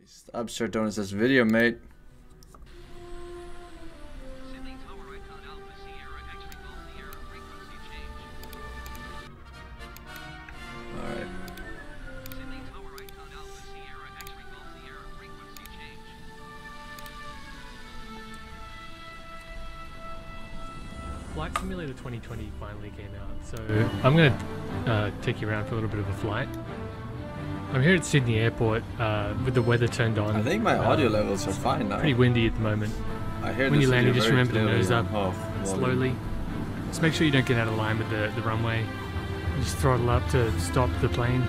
Stop shutting this video, mate. Alright. Flight Simulator 2020 finally came out, so I'm going to take you around for a little bit of a flight. I'm here at Sydney Airport with the weather turned on. I think my audio levels are fine now. Pretty windy at the moment. I hear when you land, you just remember to nose up slowly. slowly. Just make sure you don't get out of line with the runway. Just throttle up to stop the plane.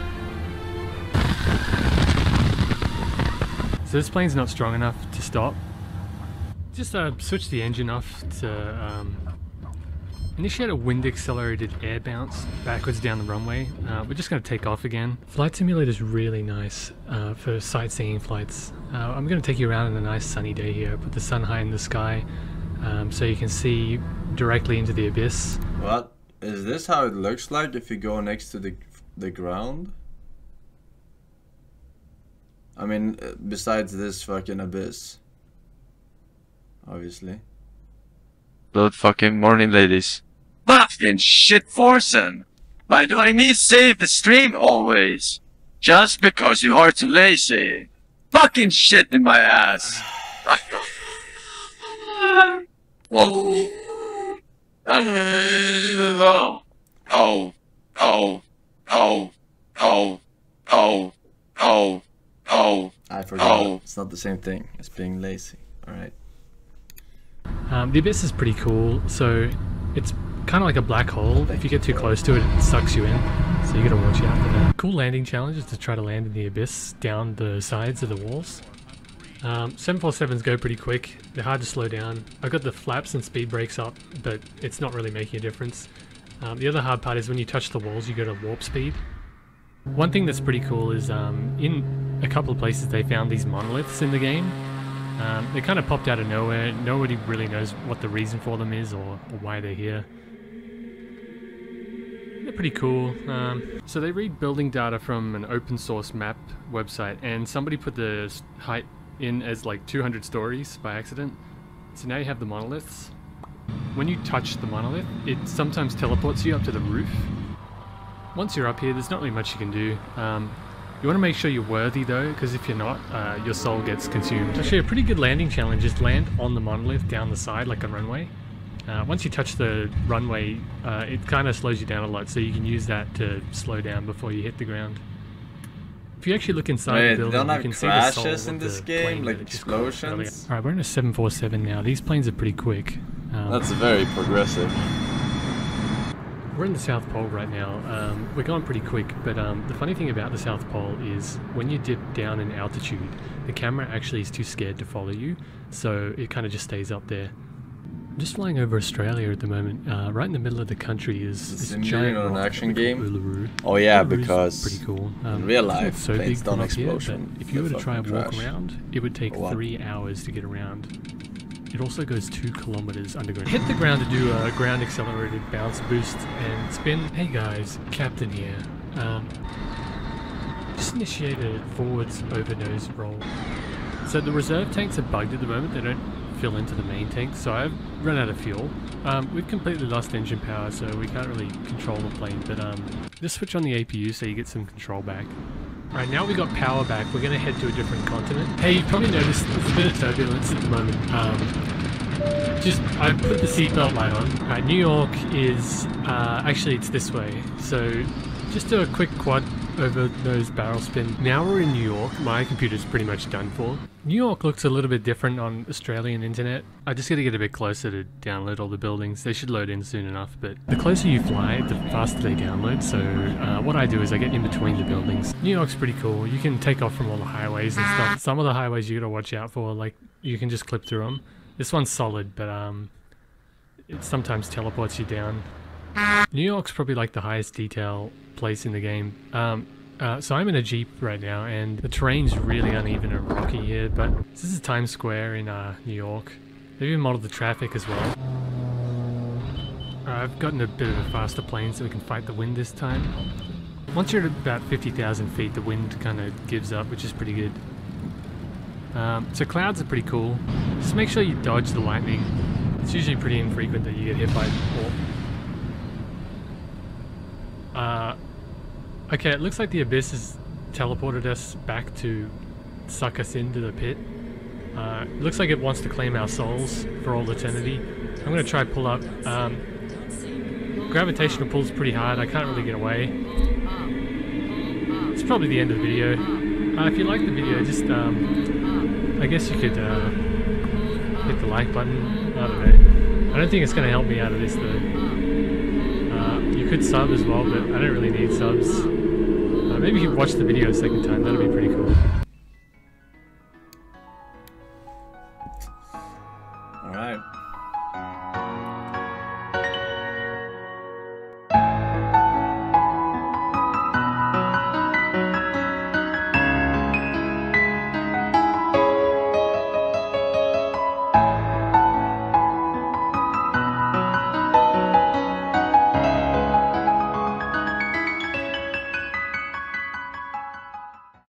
So this plane's not strong enough to stop. Just switch the engine off to initiate a wind accelerated air bounce backwards down the runway. We're just going to take off again. Flight Simulator is really nice for sightseeing flights. I'm going to take you around on a nice sunny day here. Put the sun high in the sky so you can see directly into the abyss. What? Is this how it looks like if you go next to the ground? I mean, besides this fucking abyss. Obviously. Good fucking morning, ladies. Fucking shit, Forsen! Why do I need to save the stream always? Just because you are too lazy. Fucking shit in my ass. Oh. Oh. Oh. Oh. Oh. Oh. Oh. Oh. Oh. I forgot. It's not the same thing as being lazy. Alright. The abyss is pretty cool, so it's kind of like a black hole. If you get too close to it, it sucks you in, so you gotta watch out for that. Cool landing challenge is to try to land in the abyss down the sides of the walls. 747s go pretty quick, they're hard to slow down. I've got the flaps and speed brakes up, but it's not really making a difference. The other hard part is when you touch the walls, you go to warp speed. One thing that's pretty cool is in a couple of places they found these monoliths in the game. They kind of popped out of nowhere. Nobody really knows what the reason for them is or why they're here. They're pretty cool. So they read building data from an open source map website, and somebody put the height in as like 200 stories by accident. So now you have the monoliths. When you touch the monolith, it sometimes teleports you up to the roof. Once you're up here, there's not really much you can do. You want to make sure you're worthy though, because if you're not, your soul gets consumed. Actually, a pretty good landing challenge is land on the monolith down the side like a runway. Once you touch the runway, it kind of slows you down a lot, so you can use that to slow down before you hit the ground. If you actually look inside the building, you can see the soul crashes in this game, like explosions. Alright, we're in a 747 now. These planes are pretty quick. That's very progressive. We're in the South Pole right now. We're going pretty quick, but the funny thing about the South Pole is when you dip down in altitude, the camera actually is too scared to follow you, so it kind of just stays up there. I'm just flying over Australia at the moment. Right in the middle of the country is this giant an rock action game. Uluru. Oh yeah, Uluru's because pretty cool. in real life, so planes big don't up here, explosion. but if you were to try and walk crash. around, it would take 3 hours to get around. It also goes 2 kilometers underground. Hit the ground to do a ground accelerated bounce boost and spin. Hey guys, Captain here. Just initiate a forwards over nose roll. So the reserve tanks are bugged at the moment. They don't fill into the main tank, so I've run out of fuel. We've completely lost engine power, so we can't really control the plane, but just switch on the APU so you get some control back. Alright, now we got power back, we're going to head to a different continent. Hey, you probably noticed there's a bit of turbulence at the moment. I put the seatbelt light on. New York is, actually it's this way, so just do a quick quad over nose barrel spin. Now we're in New York, my computer's pretty much done for. New York looks a little bit different on Australian internet. I just gotta get a bit closer to download all the buildings. They should load in soon enough, but the closer you fly, the faster they download, so what I do is I get in between the buildings. New York's pretty cool. You can take off from all the highways and stuff. Some of the highways you gotta watch out for, like you can just clip through them. This one's solid, but it sometimes teleports you down. New York's probably like the highest detail place in the game. So I'm in a Jeep right now, and the terrain's really uneven and rocky here, but this is Times Square in New York. They've even modeled the traffic as well. I've gotten a bit of a faster plane so we can fight the wind this time. Once you're at about 50,000 feet, the wind kind of gives up, which is pretty good. So clouds are pretty cool. Just make sure you dodge the lightning. It's usually pretty infrequent that you get hit by it. Okay, it looks like the abyss has teleported us back to suck us into the pit. It looks like it wants to claim our souls for all eternity. I'm going to try pull up. Gravitational pull's pretty hard. I can't really get away. It's probably the end of the video. If you like the video, just I guess you could hit the like button. I don't know. I don't think it's going to help me out of this though. You could sub as well, but I don't really need subs. Maybe you could watch the video a second time. That'd be pretty cool. Alright.